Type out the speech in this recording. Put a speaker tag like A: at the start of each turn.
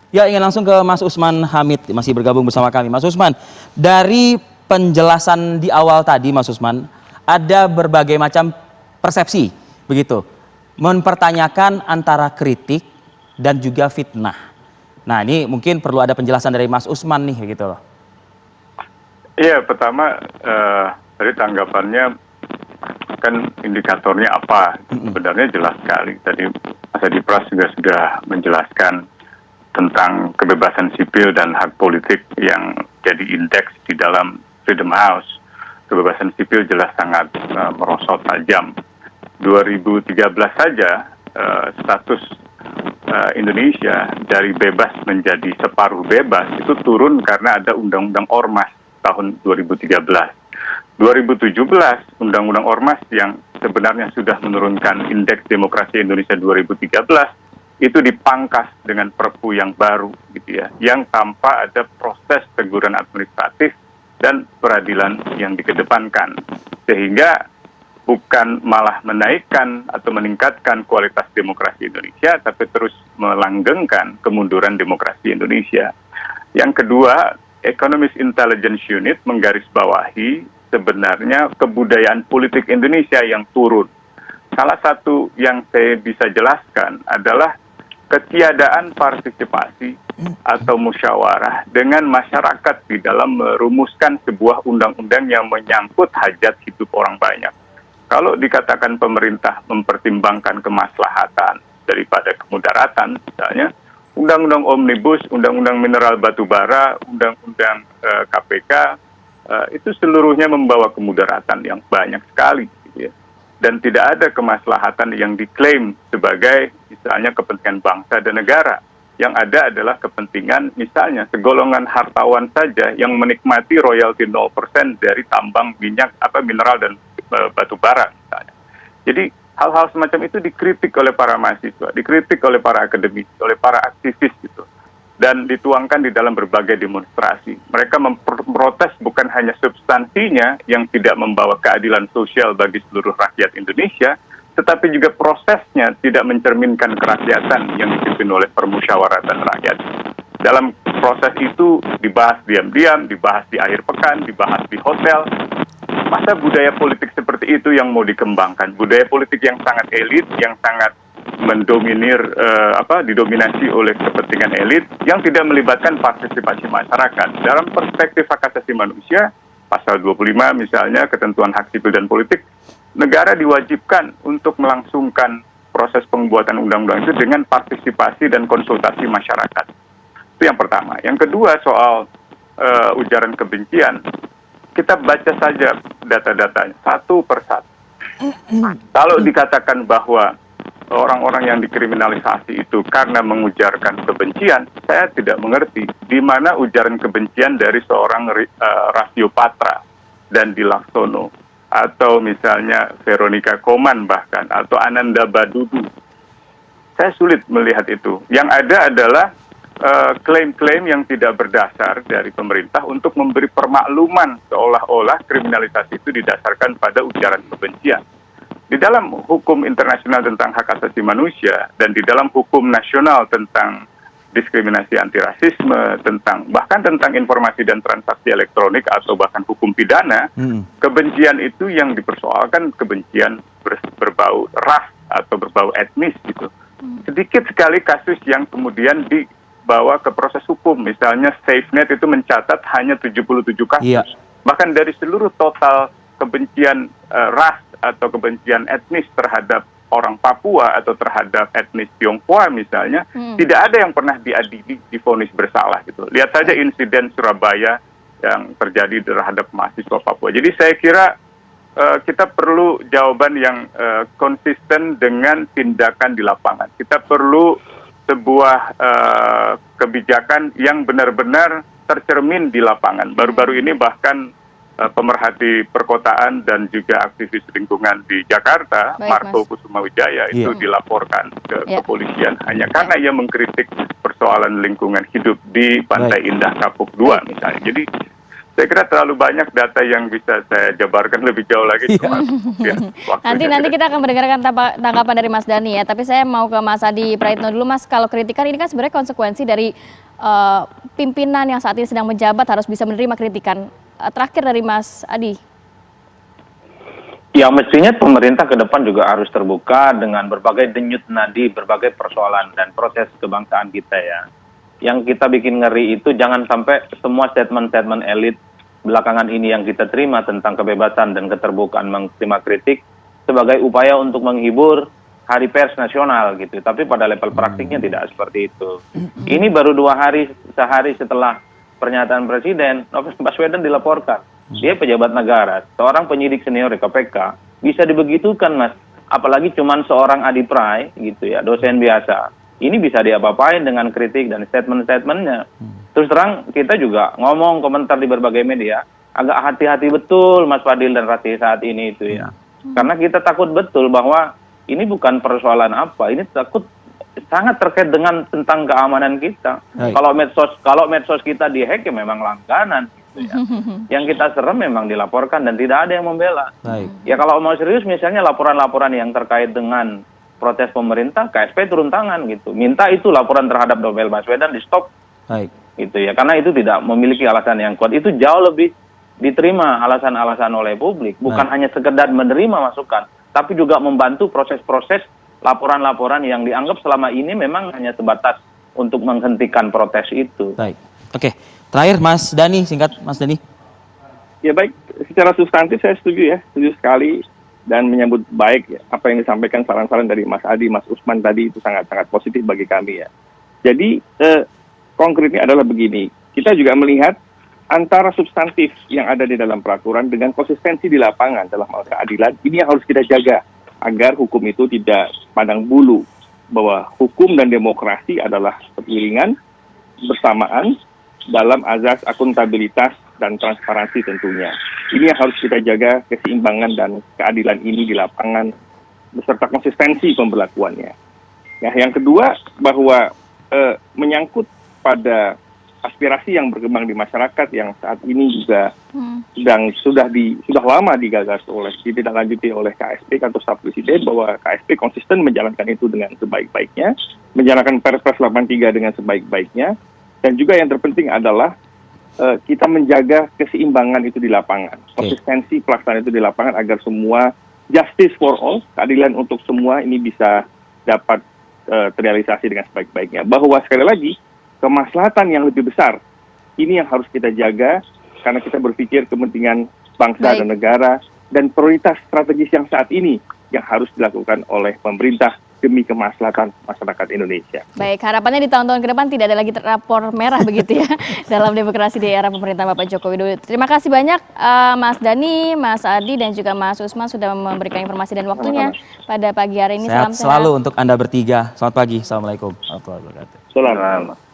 A: Ya, ingin langsung ke Mas Usman Hamid, masih bergabung bersama kami. Mas Usman, dari penjelasan di awal tadi, Mas Usman, ada berbagai macam persepsi, begitu. Mempertanyakan antara kritik dan juga fitnah. Nah, ini mungkin perlu ada penjelasan dari Mas Usman nih, gitu loh.
B: Iya, pertama tadi tanggapannya kan indikatornya apa? Sebenarnya jelas sekali. Tadi Mas Adi Pras juga sudah menjelaskan tentang kebebasan sipil dan hak politik yang jadi indeks di dalam Freedom House. Kebebasan sipil jelas sangat merosot tajam. 2013 saja status Indonesia dari bebas menjadi separuh bebas itu turun karena ada Undang-Undang Ormas tahun 2013. 2017 Undang-Undang Ormas yang sebenarnya sudah menurunkan indeks demokrasi Indonesia 2013 itu dipangkas dengan Perpu yang baru gitu ya, yang tanpa ada proses teguran administratif dan peradilan yang dikedepankan, sehingga bukan malah menaikkan atau meningkatkan kualitas demokrasi Indonesia, tapi terus melanggengkan kemunduran demokrasi Indonesia. Yang kedua, Economist Intelligence Unit menggarisbawahi sebenarnya kebudayaan politik Indonesia yang turun. Salah satu yang saya bisa jelaskan adalah ketiadaan partisipasi atau musyawarah dengan masyarakat di dalam merumuskan sebuah undang-undang yang menyangkut hajat hidup orang banyak. Kalau dikatakan pemerintah mempertimbangkan kemaslahatan daripada kemudaratan, misalnya Undang-Undang Omnibus, Undang-Undang Mineral Batubara, Undang-Undang KPK, itu seluruhnya membawa kemudaratan yang banyak sekali. Gitu ya. Dan tidak ada kemaslahatan yang diklaim sebagai misalnya kepentingan bangsa dan negara. Yang ada adalah kepentingan misalnya segolongan hartawan saja yang menikmati royalti 0% dari tambang minyak, mineral dan batu bara misalnya. Jadi hal-hal semacam itu dikritik oleh para mahasiswa, dikritik oleh para akademisi, oleh para aktivis gitu. Dan dituangkan di dalam berbagai demonstrasi. Mereka memprotes bukan hanya substansinya yang tidak membawa keadilan sosial bagi seluruh rakyat Indonesia, tetapi juga prosesnya tidak mencerminkan kerakyatan yang dipimpin oleh permusyawaratan rakyat. Dalam proses itu dibahas diam-diam, dibahas di akhir pekan, dibahas di hotel. Masa budaya politik seperti itu yang mau dikembangkan? Budaya politik yang sangat elit, yang sangat didominasi oleh kepentingan elit yang tidak melibatkan partisipasi masyarakat. Dalam perspektif hak asasi manusia, pasal 25 misalnya, ketentuan hak sipil dan politik, negara diwajibkan untuk melangsungkan proses pembuatan undang-undang itu dengan partisipasi dan konsultasi masyarakat. Itu yang pertama. Yang kedua, soal ujaran kebencian, kita baca saja data-datanya satu persatu. Kalau dikatakan bahwa orang-orang yang dikriminalisasi itu karena mengujarkan kebencian, saya tidak mengerti di mana ujaran kebencian dari seorang Rasio Patra dan Dilaksono, atau misalnya Veronica Koman bahkan, atau Ananda Badudu. Saya sulit melihat itu. Yang ada adalah klaim-klaim yang tidak berdasar dari pemerintah untuk memberi permakluman seolah-olah kriminalisasi itu didasarkan pada ujaran kebencian. Di dalam hukum internasional tentang hak asasi manusia dan di dalam hukum nasional tentang diskriminasi anti rasisme, bahkan tentang informasi dan transaksi elektronik atau bahkan hukum pidana, kebencian itu yang dipersoalkan kebencian berbau ras atau berbau etnis gitu. Sedikit sekali kasus yang kemudian dibawa ke proses hukum, misalnya SafeNet itu mencatat hanya 77 kasus. Iya. Bahkan dari seluruh total kebencian ras atau kebencian etnis terhadap orang Papua atau terhadap etnis Tionghoa misalnya, tidak ada yang pernah diadili, divonis bersalah gitu. Lihat saja insiden Surabaya yang terjadi terhadap mahasiswa Papua. Jadi saya kira kita perlu jawaban yang konsisten dengan tindakan di lapangan. Kita perlu sebuah kebijakan yang benar-benar tercermin di lapangan. Baru-baru ini bahkan pemerhati perkotaan dan juga aktivis lingkungan di Jakarta, Marco Kusumawijaya, itu dilaporkan ke kepolisian hanya karena ia mengkritik persoalan lingkungan hidup di Pantai Indah Kapuk II misalnya. Jadi Saya kira terlalu banyak data yang bisa saya jabarkan lebih jauh lagi. Cuma, ya,
C: Nanti kita akan mendengarkan tanggapan dari Mas Dhani ya. Tapi saya mau ke Mas Adi Praitno dulu, Mas. Kalau kritikan ini kan sebenarnya konsekuensi dari pimpinan yang saat ini sedang menjabat harus bisa menerima kritikan. Terakhir dari Mas Adi.
D: Ya, mestinya pemerintah ke depan juga harus terbuka dengan berbagai denyut nadi, berbagai persoalan dan proses kebangsaan kita ya. Yang kita bikin ngeri itu jangan sampai semua statement-statement elit belakangan ini yang kita terima tentang kebebasan dan keterbukaan menerima kritik sebagai upaya untuk menghibur Hari Pers Nasional gitu. Tapi pada level praktiknya tidak seperti itu. Ini baru sehari setelah pernyataan Presiden, Novel Baswedan dilaporkan. Dia pejabat negara, seorang penyidik senior di KPK, bisa dibegitukan, Mas. Apalagi cuman seorang Adi Pray, gitu ya, dosen biasa. Ini bisa diapa-apain dengan kritik dan statement-statementnya. Terus terang, kita juga ngomong komentar di berbagai media, agak hati-hati betul Mas Fadil dan Rati saat ini itu ya. Karena kita takut betul bahwa ini bukan persoalan apa, ini takut sangat terkait dengan tentang keamanan kita. Kalau medsos kita dihack ya memang langganan. Ya. Yang kita serem memang dilaporkan dan tidak ada yang membela. Ya kalau mau serius misalnya laporan-laporan yang terkait dengan protes pemerintah, KSP turun tangan gitu. Minta itu laporan terhadap Novel Baswedan di stop. Gitu ya. Karena itu tidak memiliki alasan yang kuat. Itu jauh lebih diterima alasan-alasan oleh publik. Bukan hanya sekedar menerima masukan, tapi juga membantu proses-proses laporan-laporan yang dianggap selama ini memang hanya sebatas untuk menghentikan protes itu.
A: Oke. Terakhir Mas Dhani, singkat Mas Dhani.
E: Ya baik, secara substantif saya setuju sekali dan menyambut baik ya, apa yang disampaikan saran-saran dari Mas Adi, Mas Usman tadi itu sangat-sangat positif bagi kami ya. Jadi konkretnya adalah begini, kita juga melihat antara substantif yang ada di dalam peraturan dengan konsistensi di lapangan dalam hal keadilan, ini yang harus kita jaga agar hukum itu tidak pandang bulu, bahwa hukum dan demokrasi adalah beriringan bersamaan dalam azas akuntabilitas dan transparansi tentunya. Ini yang harus kita jaga, keseimbangan dan keadilan ini di lapangan beserta konsistensi pemberlakuannya. Ya, yang kedua bahwa menyangkut pada aspirasi yang berkembang di masyarakat yang saat ini juga sudah lama digagas ditindaklanjuti oleh KSP kantor staf presiden, bahwa KSP konsisten menjalankan itu dengan sebaik-baiknya, menjalankan Perpres 83 dengan sebaik-baiknya. Dan juga yang terpenting adalah kita menjaga keseimbangan itu di lapangan, konsistensi pelaksanaan itu di lapangan agar semua justice for all, keadilan untuk semua ini bisa dapat terrealisasi dengan sebaik-baiknya. Bahwa sekali lagi kemaslahatan yang lebih besar ini yang harus kita jaga karena kita berpikir kepentingan bangsa dan negara dan prioritas strategis yang saat ini yang harus dilakukan oleh pemerintah demi kemaslahatan masyarakat Indonesia.
C: Baik, harapannya di tahun-tahun ke depan tidak ada lagi rapor merah begitu ya dalam demokrasi di era pemerintahan Bapak Joko Widodo. Terima kasih banyak Mas Dhani, Mas Adi dan juga Mas Usman sudah memberikan informasi dan waktunya pada pagi hari ini.
A: Sehat selalu untuk Anda bertiga. Selamat pagi. Assalamualaikum warahmatullahi wabarakatuh.
E: Selamat.